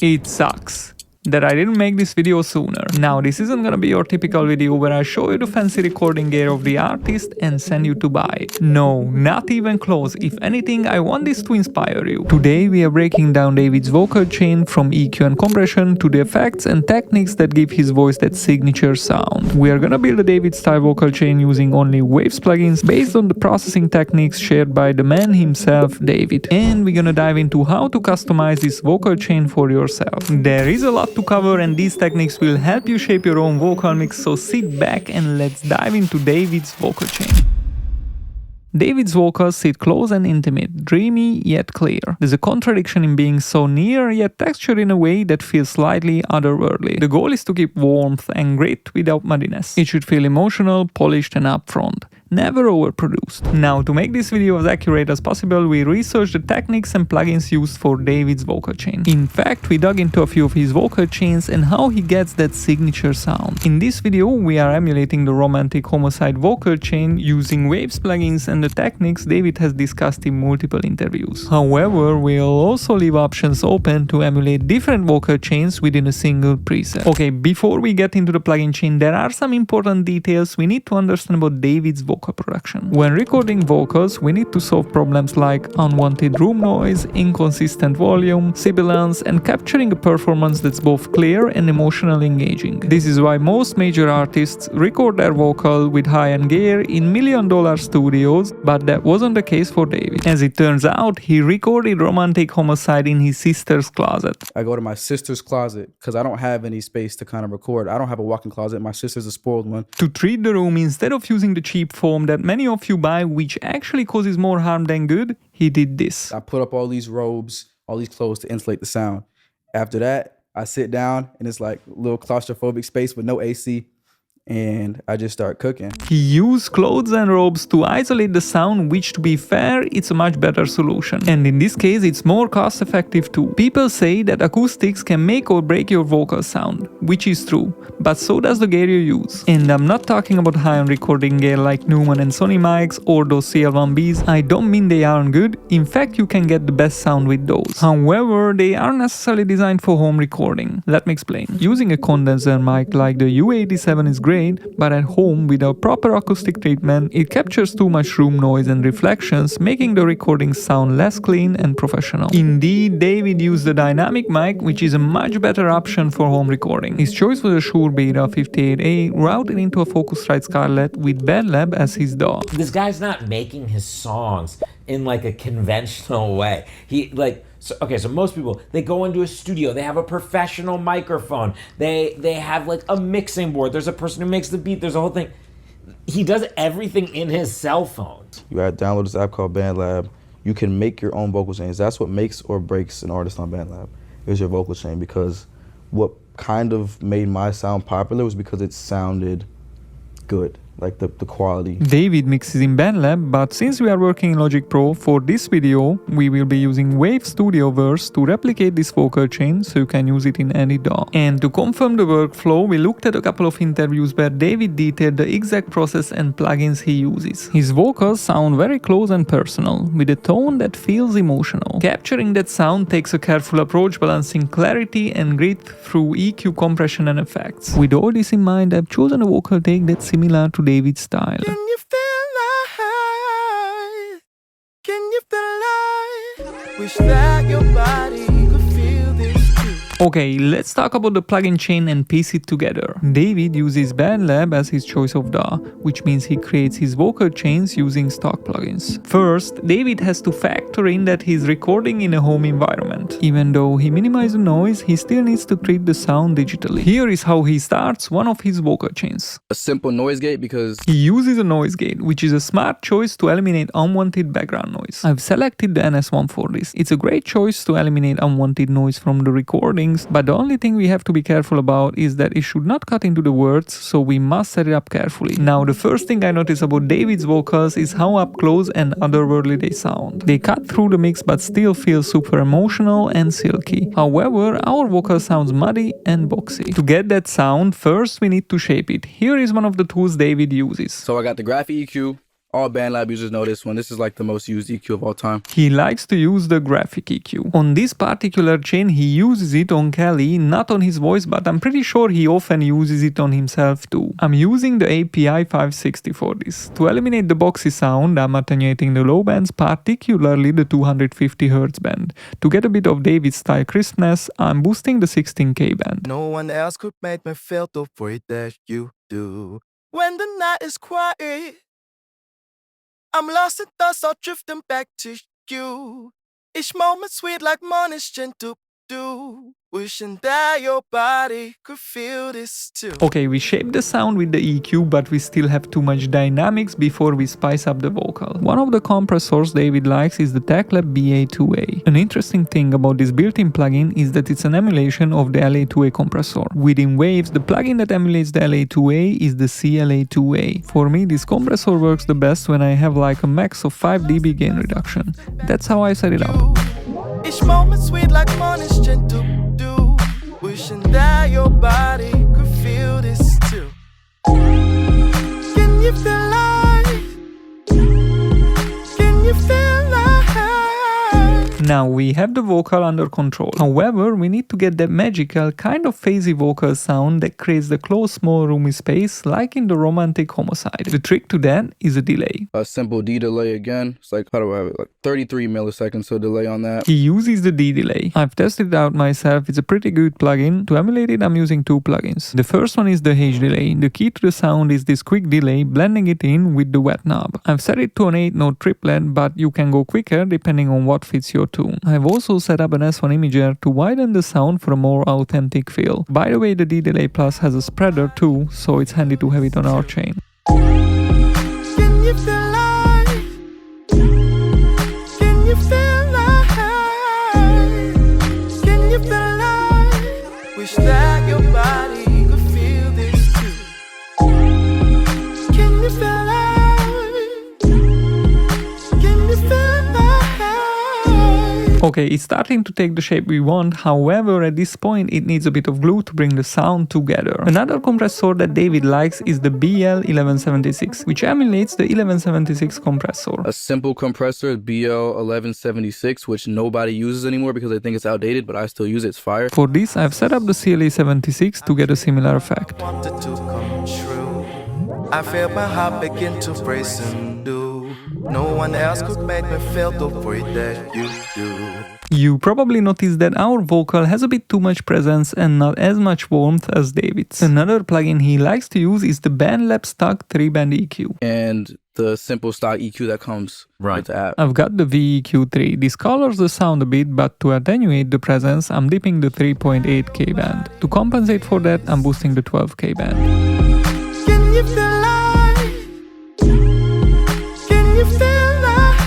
It sucks that I didn't make this video sooner. Now, this isn't gonna be your typical video where I show you the fancy recording gear of the artist and send you to buy it. No, not even close. If anything, I want this to inspire you. Today we are breaking down David's vocal chain from EQ and compression to the effects and techniques that give his voice that signature sound. We are gonna build a David style vocal chain using only Waves plugins based on the processing techniques shared by the man himself, David. And we're gonna dive into how to customize this vocal chain for yourself. There is a lot to cover and these techniques will help you shape your own vocal mix, so sit back and let's dive into David's vocal chain. David's vocals sit close and intimate, dreamy yet clear. There's a contradiction in being so near yet textured in a way that feels slightly otherworldly. The goal is to keep warmth and grit without muddiness. It should feel emotional, polished and upfront, never overproduced. Now, to make this video as accurate as possible, we researched the techniques and plugins used for David's vocal chain. In fact, we dug into a few of his vocal chains and how he gets that signature sound. In this video, we are emulating the romantic homicide vocal chain using Waves plugins and the techniques David has discussed in multiple interviews. However, we'll also leave options open to emulate different vocal chains within a single preset. Okay, before we get into the plugin chain, there are some important details we need to understand about David's vocal production. When recording vocals, we need to solve problems like unwanted room noise, inconsistent volume, sibilance, and capturing a performance that's both clear and emotionally engaging. This is why most major artists record their vocal with high-end gear in million-dollar studios, but that wasn't the case for David. As it turns out, he recorded Romantic Homicide in his sister's closet. I go to my sister's closet because I don't have any space to kind of record. I don't have a walk-in closet. My sister's a spoiled one. To treat the room, instead of using the cheap foam that many of you buy, which actually causes more harm than good, he did this. I put up all these robes, all these clothes to insulate the sound. After that, I sit down and it's like a little claustrophobic space with no AC. And I just start cooking. He used clothes and robes to isolate the sound, which, to be fair, it's a much better solution. And in this case, it's more cost effective too. People say that acoustics can make or break your vocal sound, which is true, but so does the gear you use. And I'm not talking about high-end recording gear like Neumann and Sony mics or those CL1Bs. I don't mean they aren't good. In fact, you can get the best sound with those. However, they aren't necessarily designed for home recording. Let me explain. Using a condenser mic like the U87 is great, but at home, without proper acoustic treatment, it captures too much room noise and reflections, making the recording sound less clean and professional. Indeed, David used the dynamic mic, which is a much better option for home recording. His choice was a Shure Beta 58A routed into a Focusrite Scarlett with BandLab as his DAW. This guy's not making his songs in like a conventional way. So most people, they go into a studio, they have a professional microphone, they have like a mixing board, there's a person who makes the beat, there's a whole thing. He does everything in his cell phone. You gotta download this app called BandLab. You can make your own vocal chains. That's what makes or breaks an artist on BandLab, is your vocal chain, because what kind of made my sound popular was because it sounded good. Like the quality. David mixes in BandLab, but since we are working in Logic Pro, for this video, we will be using Wave Studio Verse to replicate this vocal chain so you can use it in any DAW. And to confirm the workflow, we looked at a couple of interviews where David detailed the exact process and plugins he uses. His vocals sound very close and personal, with a tone that feels emotional. Capturing that sound takes a careful approach, balancing clarity and grit through EQ, compression and effects. With all this in mind, I've chosen a vocal take that's similar to David's style. Can you feel light? Can you feel light? Wish that your body could feel this too. Okay, let's talk about the plugin chain and piece it together. David uses BandLab as his choice of DAW, which means he creates his vocal chains using stock plugins. First, David has to factor in that he's recording in a home environment. Even though he minimizes the noise, he still needs to treat the sound digitally. Here is how he starts one of his vocal chains. A simple noise gate, because he uses a noise gate, which is a smart choice to eliminate unwanted background noise. I've selected the NS1 for this. It's a great choice to eliminate unwanted noise from the recording, but the only thing we have to be careful about is that it should not cut into the words, so we must set it up carefully. Now, the first thing I notice about David's vocals is how up close and otherworldly they sound. They cut through the mix but still feel super emotional and silky. However, our vocal sounds muddy and boxy. To get that sound, first we need to shape it. Here is one of the tools David uses. So I got the Graphic EQ, All BandLab users know this one. This is like the most used EQ of all time. He likes to use the graphic EQ. On this particular chain he uses it on Kelly, not on his voice, but I'm pretty sure he often uses it on himself too. I'm using the API 560 for this. To eliminate the boxy sound, I'm attenuating the low bands, particularly the 250Hz band. To get a bit of David style crispness, I'm boosting the 16K band. No one else could make me feel the way that you do. When the night is quiet, I'm lost in thoughts, all drifting back to you. Each moment sweet like morning's gentle dew. Wishing that your body could feel this too. Okay, we shaped the sound with the EQ, but we still have too much dynamics before we spice up the vocal. One of the compressors David likes is the TechLab BA2A. An interesting thing about this built-in plugin is that it's an emulation of the LA2A compressor. Within Waves, the plugin that emulates the LA2A is the CLA2A. For me, this compressor works the best when I have like a max of 5 dB gain reduction. That's how I set it up. Each moment sweet like morning's gentle dew. Wishing that your body could feel this too. Can you feel life? Can you feel life? Now we have the vocal under control. However, we need to get that magical, kind of phasey vocal sound that creates the close, small, roomy space like in the romantic homicide. The trick to that is a delay. A simple D delay again. It's like, how do I have it? Like 33 milliseconds, so delay on that. He uses the D delay. I've tested it out myself. It's a pretty good plugin. To emulate it, I'm using 2 plugins. The first one is the H delay. The key to the sound is this quick delay, blending it in with the wet knob. I've set it to an 8-note triplet, but you can go quicker depending on what fits your tune. I've also set up an S1 imager to widen the sound for a more authentic feel. By the way, the D delay plus has a spreader too, so it's handy to have it on our chain. Can you feel life? Can you feel life? Can you feel life? Wish that your body could feel this too. Can you feel life? Can you feel life? Okay, it's starting to take the shape we want, however at this point it needs a bit of glue to bring the sound together. Another compressor that David likes is the BL1176, which emulates the 1176 compressor. A simple compressor is BL1176, which nobody uses anymore because they think it's outdated, but I still use it. It's fire. For this I've set up the CLA76 to get a similar effect. Wanted to come true. I feel my heart begin to brace and do. No one else could make me feel the way that you do. You probably noticed that our vocal has a bit too much presence and not as much warmth as David's. Another plugin he likes to use is the BandLab stock 3-band EQ. And the simple stock EQ that comes with the app. I've got the VEQ3. This colors the sound a bit, but to attenuate the presence, I'm dipping the 3.8K band. To compensate for that, I'm boosting the 12K band. Can you feel life? Can you feel life?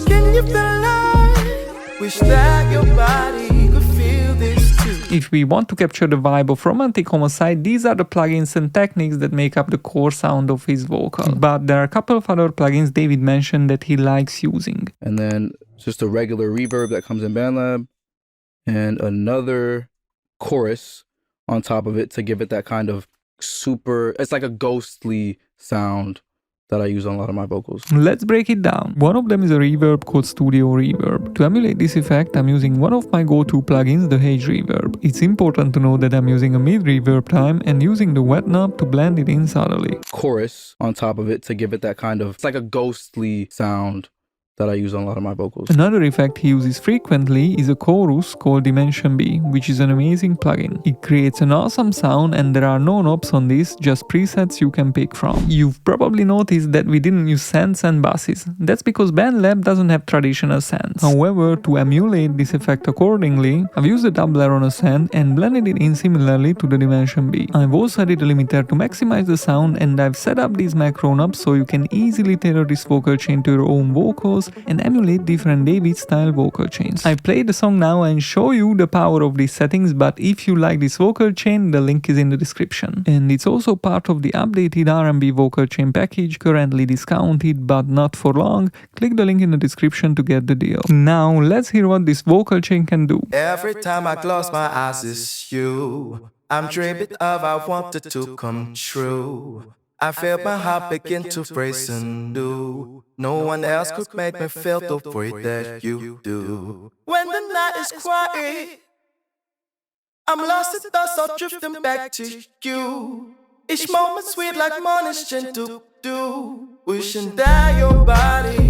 Can you feel life? Wish that your body could feel this too. If we want to capture the vibe of romantic homicide, these are the plugins and techniques that make up the core sound of his vocal. But there are a couple of other plugins David mentioned that he likes using. And then just a regular reverb that comes in BandLab. And another chorus on top of it to give it that kind of super, it's like a ghostly sound that I use on a lot of my vocals. Let's break it down. One of them is a reverb called Studio Reverb. To emulate this effect, I'm using one of my go-to plugins, the H Reverb. It's important to know that I'm using a mid-reverb time and using the wet knob to blend it in subtly. Chorus on top of it to give it that kind of, it's like a ghostly sound that I use on a lot of my vocals. Another effect he uses frequently is a chorus called Dimension B, which is an amazing plugin. It creates an awesome sound and there are no knobs on this, just presets you can pick from. You've probably noticed that we didn't use sends and basses. That's because BandLab doesn't have traditional sends. However, to emulate this effect accordingly, I've used a doubler on a send and blended it in similarly to the Dimension B. I've also added a limiter to maximize the sound, and I've set up these macro knobs so you can easily tailor this vocal chain to your own vocals and emulate different David style vocal chains. I play the song now and show you the power of these settings, but if you like this vocal chain, the link is in the description. And it's also part of the updated R&B vocal chain package, currently discounted but not for long. Click the link in the description to get the deal. Now let's hear what this vocal chain can do. Every time I close my eyes, it's you. I'm dreaming of I wanted to come true. I felt my heart begin to race and do. No one else could make me feel the way that you do. When the night is quiet, I'm lost in thoughts, so drifting back to you. Each moment sweet like morning's gentle dew. Wishing that your body